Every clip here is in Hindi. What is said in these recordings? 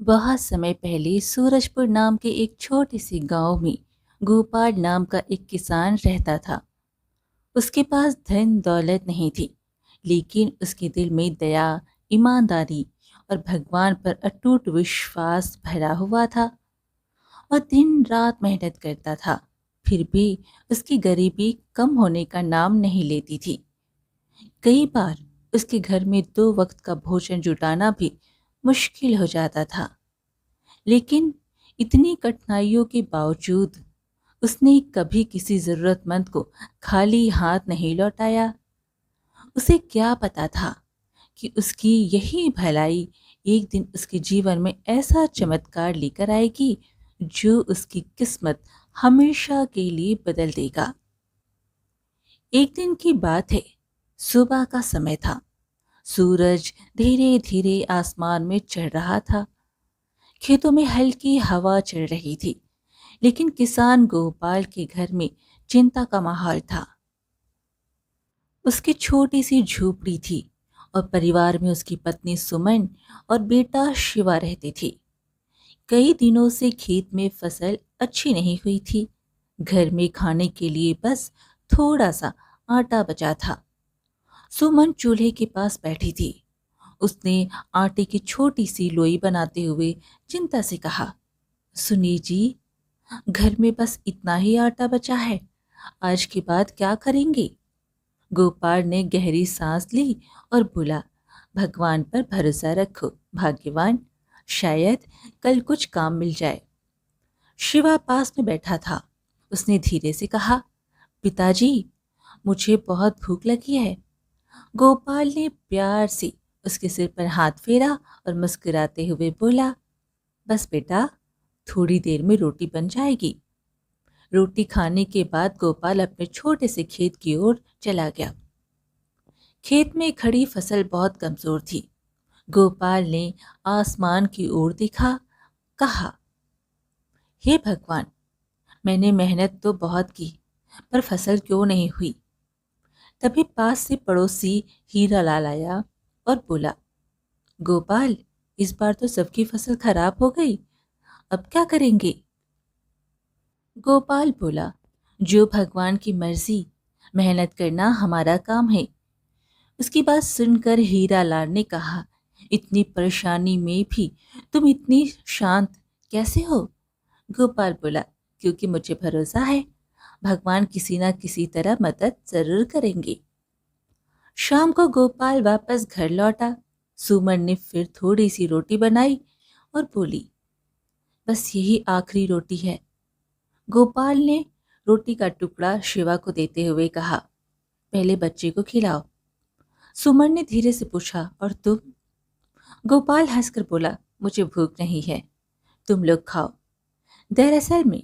बहुत समय पहले सूरजपुर नाम के एक छोटे से गांव में गोपाल नाम का एक किसान रहता था। उसके पास धन दौलत नहीं थी, लेकिन उसके दिल में दया, ईमानदारी और भगवान पर अटूट विश्वास भरा हुआ था। और दिन रात मेहनत करता था, फिर भी उसकी गरीबी कम होने का नाम नहीं लेती थी। कई बार उसके घर में 2 वक्त का भोजन जुटाना भी मुश्किल हो जाता था। लेकिन इतनी कठिनाइयों के बावजूद उसने कभी किसी जरूरतमंद को खाली हाथ नहीं लौटाया। उसे क्या पता था कि उसकी यही भलाई एक दिन उसके जीवन में ऐसा चमत्कार लेकर आएगी जो उसकी किस्मत हमेशा के लिए बदल देगा। एक दिन की बात है, सुबह का समय था। सूरज धीरे धीरे आसमान में चढ़ रहा था। खेतों में हल्की हवा चल रही थी, लेकिन किसान गोपाल के घर में चिंता का माहौल था। उसकी छोटी सी झोपड़ी थी और परिवार में उसकी पत्नी सुमन और बेटा शिवा रहते थे। कई दिनों से खेत में फसल अच्छी नहीं हुई थी। घर में खाने के लिए बस थोड़ा सा आटा बचा था। सुमन चूल्हे के पास बैठी थी। उसने आटे की छोटी सी लोई बनाते हुए चिंता से कहा, सुनिए जी, घर में बस इतना ही आटा बचा है, आज के बाद क्या करेंगे? गोपाल ने गहरी सांस ली और बोला, भगवान पर भरोसा रखो भाग्यवान, शायद कल कुछ काम मिल जाए। शिवा पास में बैठा था। उसने धीरे से कहा, पिताजी, मुझे बहुत भूख लगी है। गोपाल ने प्यार से उसके सिर पर हाथ फेरा और मुस्कुराते हुए बोला, बस बेटा, थोड़ी देर में रोटी बन जाएगी। रोटी खाने के बाद गोपाल अपने छोटे से खेत की ओर चला गया। खेत में खड़ी फसल बहुत कमजोर थी। गोपाल ने आसमान की ओर देखा, कहा, हे भगवान, मैंने मेहनत तो बहुत की, पर फसल क्यों नहीं हुई? तभी पास से पड़ोसी हीरा लाल आया और बोला, गोपाल, इस बार तो सबकी फसल खराब हो गई, अब क्या करेंगे? गोपाल बोला, जो भगवान की मर्जी, मेहनत करना हमारा काम है। उसकी बात सुनकर हीरा लाल ने कहा, इतनी परेशानी में भी तुम इतनी शांत कैसे हो? गोपाल बोला, क्योंकि मुझे भरोसा है, भगवान किसी ना किसी तरह मदद जरूर करेंगे। शाम को गोपाल वापस घर लौटा। सुमन ने फिर थोड़ी सी रोटी बनाई और बोली, बस यही आखिरी रोटी है। गोपाल ने रोटी का टुकड़ा शिवा को देते हुए कहा, पहले बच्चे को खिलाओ। सुमन ने धीरे से पूछा, और तुम? गोपाल हंसकर बोला, मुझे भूख नहीं है, तुम लोग खाओ। दरअसल में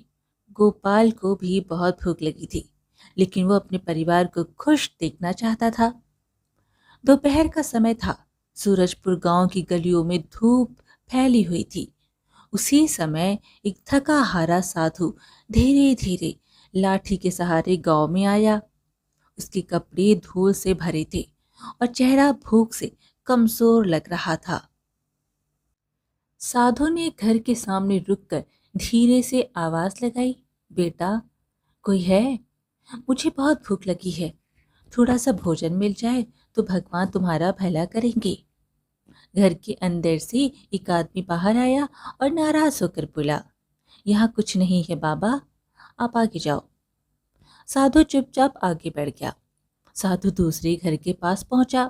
गोपाल को भी बहुत भूख लगी थी, लेकिन वो अपने परिवार को खुश देखना चाहता था। दोपहर का समय था। सूरजपुर गांव की गलियों में धूप फैली हुई थी। उसी समय एक थका हारा साधु धीरे धीरे लाठी के सहारे गांव में आया। उसके कपड़े धूल से भरे थे और चेहरा भूख से कमजोर लग रहा था। साधु ने घर के सामने रुककर धीरे से आवाज लगाई, बेटा, कोई है? मुझे बहुत भूख लगी है, थोड़ा सा भोजन मिल जाए तो भगवान तुम्हारा भला करेंगे। घर के अंदर से एक आदमी बाहर आया और नाराज होकर बोला, यहाँ कुछ नहीं है बाबा, आप आगे जाओ। साधु चुपचाप आगे बढ़ गया। साधु दूसरे घर के पास पहुंचा।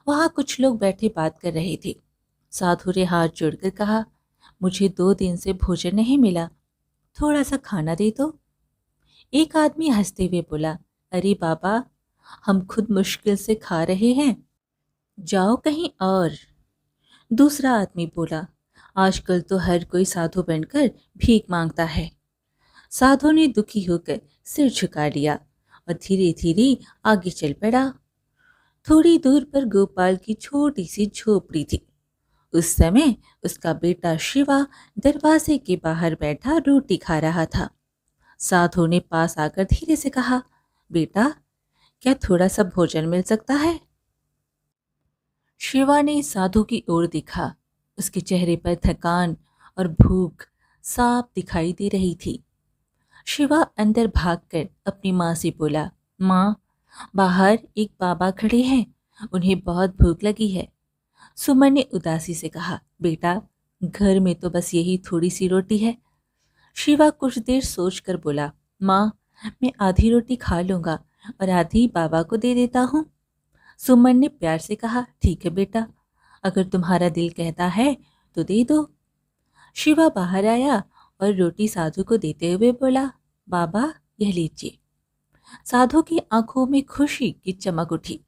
वहां कुछ लोग बैठे बात कर रहे थे। साधु ने हाथ जोड़कर कहा, मुझे 2 दिन से भोजन नहीं मिला, थोड़ा सा खाना दे दो। एक आदमी हंसते हुए बोला, अरे बाबा, हम खुद मुश्किल से खा रहे हैं, जाओ कहीं और। दूसरा आदमी बोला, आजकल तो हर कोई साधु बनकर भीख मांगता है। साधु ने दुखी होकर सिर झुका लिया और धीरे धीरे आगे चल पड़ा। थोड़ी दूर पर गोपाल की छोटी सी झोपड़ी थी। उस समय उसका बेटा शिवा दरवाजे के बाहर बैठा रोटी खा रहा था। साधु ने पास आकर धीरे से कहा, बेटा, क्या थोड़ा सा भोजन मिल सकता है? शिवा ने साधु की ओर देखा। उसके चेहरे पर थकान और भूख साफ दिखाई दे रही थी। शिवा अंदर भागकर अपनी माँ से बोला, माँ, बाहर एक बाबा खड़े हैं, उन्हें बहुत भूख लगी है। सुमन ने उदासी से कहा, बेटा, घर में तो बस यही थोड़ी सी रोटी है। शिवा कुछ देर सोचकर बोला, माँ, मैं आधी रोटी खा लूंगा और आधी बाबा को दे देता हूँ। सुमन ने प्यार से कहा, ठीक है बेटा, अगर तुम्हारा दिल कहता है तो दे दो। शिवा बाहर आया और रोटी साधु को देते हुए बोला, बाबा, यह लीजिए। साधु की आंखों में खुशी की चमक उठी।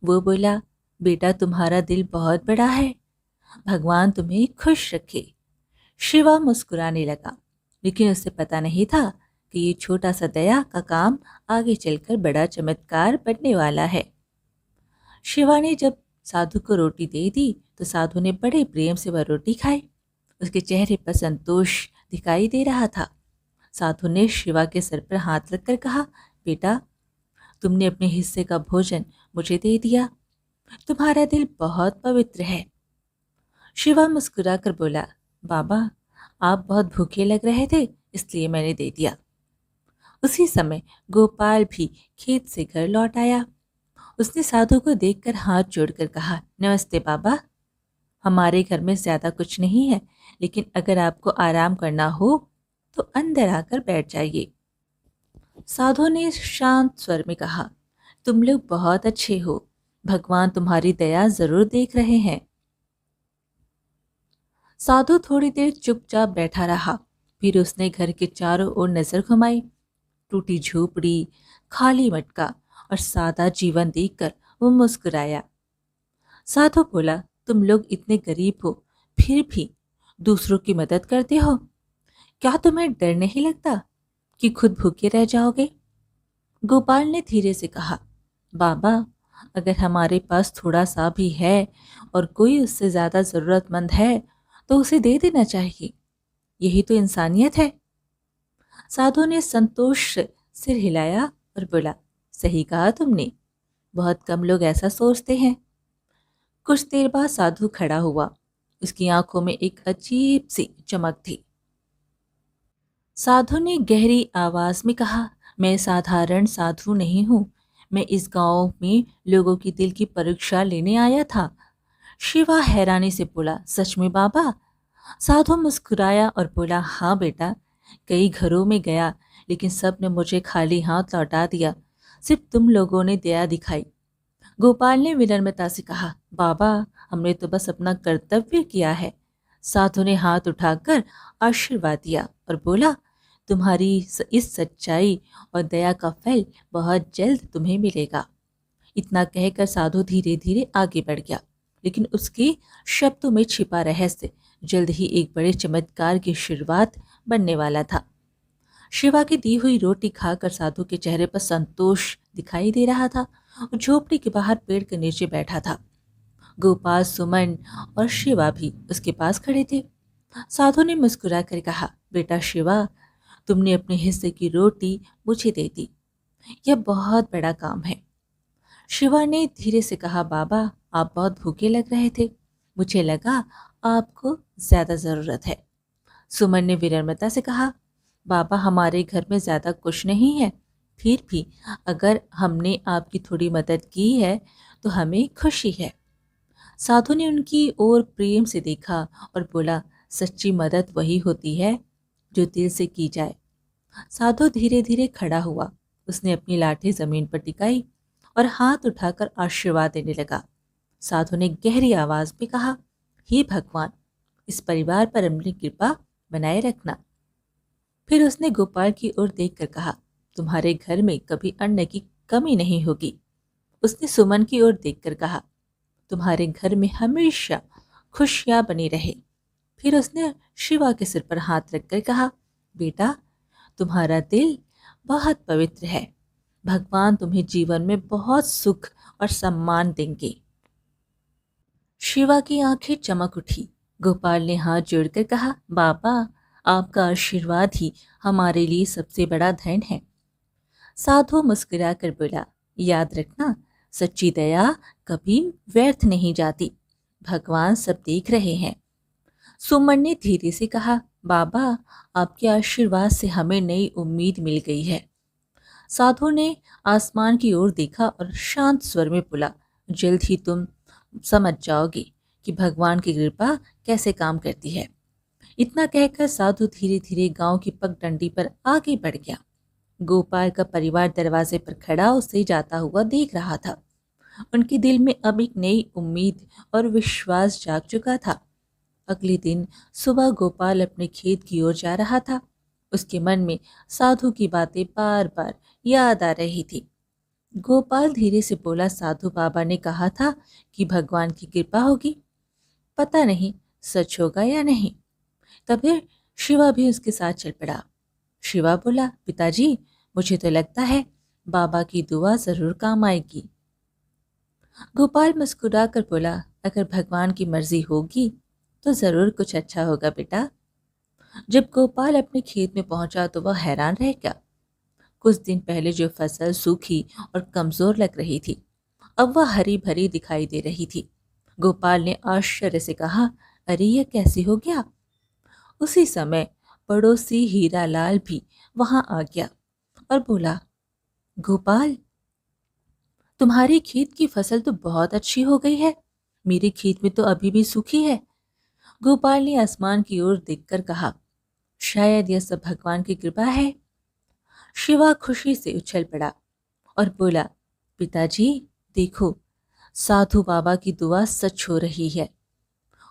वो बोला, बेटा, तुम्हारा दिल बहुत बड़ा है, भगवान तुम्हें खुश रखे। शिवा मुस्कुराने लगा, लेकिन उसे पता नहीं था कि ये छोटा सा दया का काम आगे चलकर बड़ा चमत्कार बनने वाला है। शिवा ने जब साधु को रोटी दे दी तो साधु ने बड़े प्रेम से वह रोटी खाई। उसके चेहरे पर संतोष दिखाई दे रहा था। साधु ने शिवा के सर पर हाथ रखकर कहा, बेटा, तुमने अपने हिस्से का भोजन मुझे दे दिया, तुम्हारा दिल बहुत पवित्र है। शिवा मुस्कुराकर बोला, बाबा, आप बहुत भूखे लग रहे थे, इसलिए मैंने दे दिया। उसी समय गोपाल भी खेत से घर लौट आया। उसने साधु को देखकर हाथ जोड़कर कहा, नमस्ते बाबा, हमारे घर में ज्यादा कुछ नहीं है, लेकिन अगर आपको आराम करना हो तो अंदर आकर बैठ जाइए। साधु ने शांत स्वर में कहा, तुम लोग बहुत अच्छे हो, भगवान तुम्हारी दया जरूर देख रहे हैं। साधु थोड़ी देर चुपचाप बैठा रहा, फिर उसने घर के चारों ओर नजर घुमाई। टूटी झोपड़ी, खाली मटका और सादा जीवन देखकर वो मुस्कुराया। साधु बोला, तुम लोग इतने गरीब हो, फिर भी दूसरों की मदद करते हो, क्या तुम्हें डर नहीं लगता कि खुद भूखे रह जाओगे? गोपाल ने धीरे से कहा, बाबा, अगर हमारे पास थोड़ा सा भी है और कोई उससे ज्यादा जरूरतमंद है तो उसे दे देना चाहिए, यही तो इंसानियत है। साधु ने संतोष से सिर हिलाया और बोला, सही कहा तुमने, बहुत कम लोग ऐसा सोचते हैं। कुछ देर बाद साधु खड़ा हुआ। उसकी आंखों में एक अजीब सी चमक थी। साधु ने गहरी आवाज में कहा, मैं साधारण साधु नहीं हूं, मैं इस गांव में लोगों की दिल की परीक्षा लेने आया था। शिवा हैरानी से बोला, सच में बाबा? साधु मुस्कुराया और बोला, हाँ बेटा, कई घरों में गया लेकिन सब ने मुझे खाली हाथ लौटा दिया, सिर्फ तुम लोगों ने दया दिखाई। गोपाल ने विनम्रता से कहा, बाबा, हमने तो बस अपना कर्तव्य किया है। साधु ने हाथ उठाकर आशीर्वाद दिया और बोला, तुम्हारी इस सच्चाई और दया का फल बहुत जल्द तुम्हें मिलेगा। इतना कहकर साधु धीरे धीरे आगे बढ़ गया, लेकिन उसके शब्दों में छिपा रहस्य जल्द ही एक बड़े चमत्कार की शुरुआत बनने वाला था। शिवा की दी हुई रोटी खाकर साधु के चेहरे पर संतोष दिखाई दे रहा था और झोपड़ी के बाहर पेड़ के नीचे बैठा था। गोपाल, सुमन और शिवा भी उसके पास खड़े थे। साधु ने मुस्कुरा कर कहा, बेटा शिवा, तुमने अपने हिस्से की रोटी मुझे दे दी, यह बहुत बड़ा काम है। शिवा ने धीरे से कहा, बाबा, आप बहुत भूखे लग रहे थे, मुझे लगा आपको ज्यादा जरूरत है। सुमन ने विनम्रता से कहा, बाबा, हमारे घर में ज्यादा कुछ नहीं है, फिर भी अगर हमने आपकी थोड़ी मदद की है तो हमें खुशी है। साधु ने उनकी ओर प्रेम से देखा और बोला, सच्ची मदद वही होती है जो दिल से की जाए। साधु धीरे धीरे खड़ा हुआ। उसने अपनी लाठी जमीन पर टिकाई और हाथ उठाकर आशीर्वाद देने लगा। साधु ने गहरी आवाज में कहा, हे भगवान, इस परिवार पर अपनी कृपा बनाए रखना। फिर उसने गोपाल की ओर देखकर कहा, तुम्हारे घर में कभी अन्न की कमी नहीं होगी। उसने सुमन की ओर देखकर कहा, तुम्हारे घर में हमेशा खुशियां बनी रहे। फिर उसने शिवा के सिर पर हाथ रखकर कहा, बेटा, तुम्हारा दिल बहुत पवित्र है, भगवान तुम्हें जीवन में बहुत सुख और सम्मान देंगे। शिवा की आंखें चमक उठी। गोपाल ने हाथ जोड़कर कहा, बाबा, आपका आशीर्वाद ही हमारे लिए सबसे बड़ा धन है। साधु मुस्कुराकर बोला, याद रखना, सच्ची दया कभी व्यर्थ नहीं जाती, भगवान सब देख रहे हैं। सुमन ने धीरे से कहा, बाबा, आपके आशीर्वाद से हमें नई उम्मीद मिल गई है। साधु ने आसमान की ओर देखा और शांत स्वर में बोला, जल्द ही तुम समझ जाओगे कि भगवान की कृपा कैसे काम करती है। इतना कहकर साधु धीरे धीरे गांव की पगडंडी पर आगे बढ़ गया। गोपाल का परिवार दरवाजे पर खड़ा उसे जाता हुआ देख रहा था। उनके दिल में अब एक नई उम्मीद और विश्वास जाग चुका था। अगले दिन सुबह गोपाल अपने खेत की ओर जा रहा था। उसके मन में साधु की बातें बार बार याद आ रही थी। गोपाल धीरे से बोला, साधु बाबा ने कहा था कि भगवान की कृपा होगी। पता नहीं सच होगा या नहीं। तभी शिवा भी उसके साथ चल पड़ा। शिवा बोला, पिताजी, मुझे तो लगता है बाबा की दुआ जरूर काम आएगी। गोपाल मुस्कुरा कर बोला, अगर भगवान की मर्जी होगी तो जरूर कुछ अच्छा होगा बेटा। जब गोपाल अपने खेत में पहुंचा तो वह हैरान रह गया। कुछ दिन पहले जो फसल सूखी और कमजोर लग रही थी, अब वह हरी भरी दिखाई दे रही थी। गोपाल ने आश्चर्य से कहा, अरे यह कैसे हो गया? उसी समय पड़ोसी हीरालाल भी वहां आ गया और बोला, गोपाल, तुम्हारी खेत की फसल तो बहुत अच्छी हो गई है। मेरे खेत में तो अभी भी सूखी है। गोपाल ने आसमान की ओर देखकर कहा, शायद यह सब भगवान की कृपा है। शिवा खुशी से उछल पड़ा और बोला, पिताजी, देखो, साधु बाबा की दुआ सच हो रही है।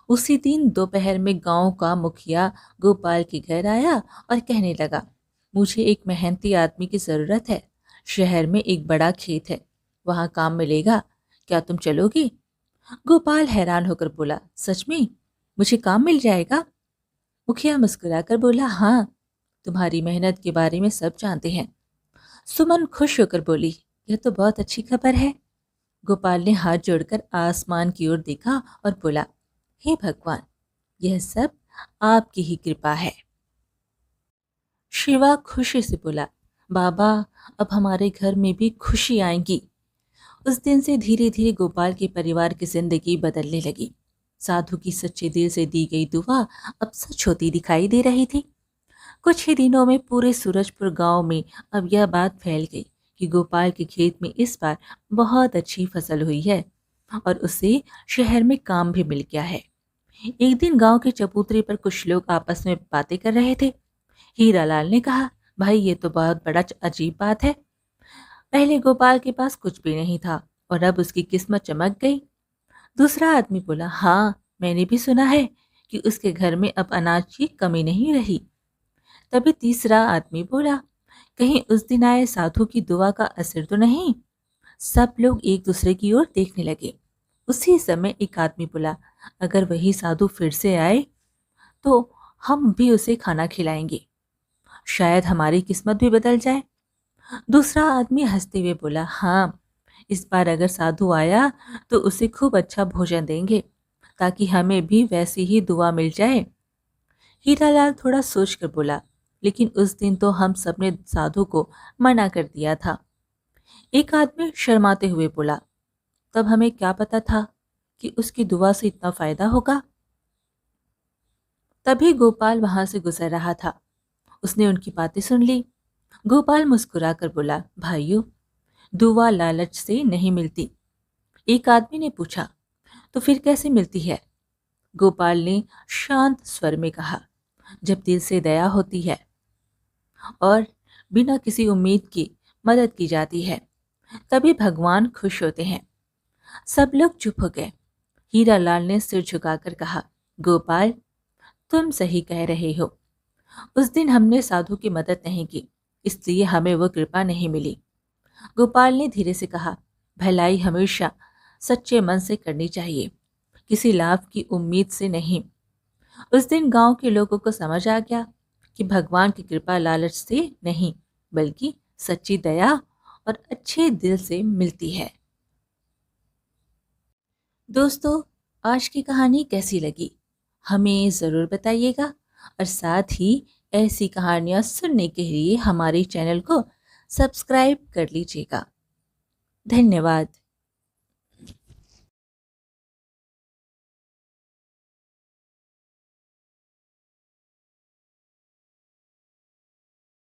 उसी दिन दोपहर में गांव का मुखिया गोपाल के घर आया और कहने लगा, मुझे एक मेहनती आदमी की जरूरत है। शहर में एक बड़ा खेत है, वहां काम मिलेगा, क्या तुम चलोगी? गोपाल हैरान होकर बोला, सच में मुझे काम मिल जाएगा? मुखिया मुस्कुराकर बोला, हाँ, तुम्हारी मेहनत के बारे में सब जानते हैं। सुमन खुश होकर बोली, यह तो बहुत अच्छी खबर है। गोपाल ने हाथ जोड़कर आसमान की ओर देखा और बोला, हे भगवान, यह सब आपकी ही कृपा है। शिवा खुशी से बोला, बाबा, अब हमारे घर में भी खुशी आएगी। उस दिन से धीरे धीरे गोपाल के परिवार की जिंदगी बदलने लगी। साधु की सच्चे दिल से दी गई दुआ अब सच होती दिखाई दे रही थी। कुछ ही दिनों में पूरे सूरजपुर गांव में अब यह बात फैल गई कि गोपाल के खेत में इस बार बहुत अच्छी फसल हुई है और उसे शहर में काम भी मिल गया है। एक दिन गांव के चबूतरे पर कुछ लोग आपस में बातें कर रहे थे। हीरालाल ने कहा, भाई, ये तो बहुत बड़ा अजीब बात है। पहले गोपाल के पास कुछ भी नहीं था और अब उसकी किस्मत चमक गई। दूसरा आदमी बोला, हाँ, मैंने भी सुना है कि उसके घर में अब अनाज की कमी नहीं रही। तभी तीसरा आदमी बोला, कहीं उस दिन आए साधु की दुआ का असर तो नहीं? सब लोग एक दूसरे की ओर देखने लगे। उसी समय एक आदमी बोला, अगर वही साधु फिर से आए तो हम भी उसे खाना खिलाएंगे, शायद हमारी किस्मत भी बदल जाए। दूसरा आदमी हंसते हुए बोला, हाँ, इस बार अगर साधु आया तो उसे खूब अच्छा भोजन देंगे ताकि हमें भी वैसी ही दुआ मिल जाए। हीरालाल थोड़ा सोचकर बोला, लेकिन उस दिन तो हम सबने साधु को मना कर दिया था। एक आदमी शर्माते हुए बोला, तब हमें क्या पता था कि उसकी दुआ से इतना फायदा होगा। तभी गोपाल वहां से गुजर रहा था। उसने उनकी बातें सुन ली। गोपाल मुस्कुराकर बोला, भाइयों, दुआ लालच से नहीं मिलती। एक आदमी ने पूछा, तो फिर कैसे मिलती है? गोपाल ने शांत स्वर में कहा, जब दिल से दया होती है और बिना किसी उम्मीद की मदद की जाती है, तभी भगवान खुश होते हैं। सब लोग चुप हो गए। हीरालाल ने सिर झुकाकर कहा, गोपाल, तुम सही कह रहे हो। उस दिन हमने साधु की मदद नहीं की, इसलिए हमें वो कृपा नहीं मिली। गोपाल ने धीरे से कहा, भलाई हमेशा सच्चे मन से करनी चाहिए, किसी लाभ की उम्मीद से नहीं। उस दिन गांव के लोगों को समझ आ गया कि भगवान की कृपा लालच से नहीं, बल्कि सच्ची दया और अच्छे दिल से मिलती है। दोस्तों, आज की कहानी कैसी लगी हमें ज़रूर बताइएगा और साथ ही ऐसी कहानियाँ सुनने के लिए हमारे चैनल को सब्सक्राइब कर लीजिएगा। धन्यवाद।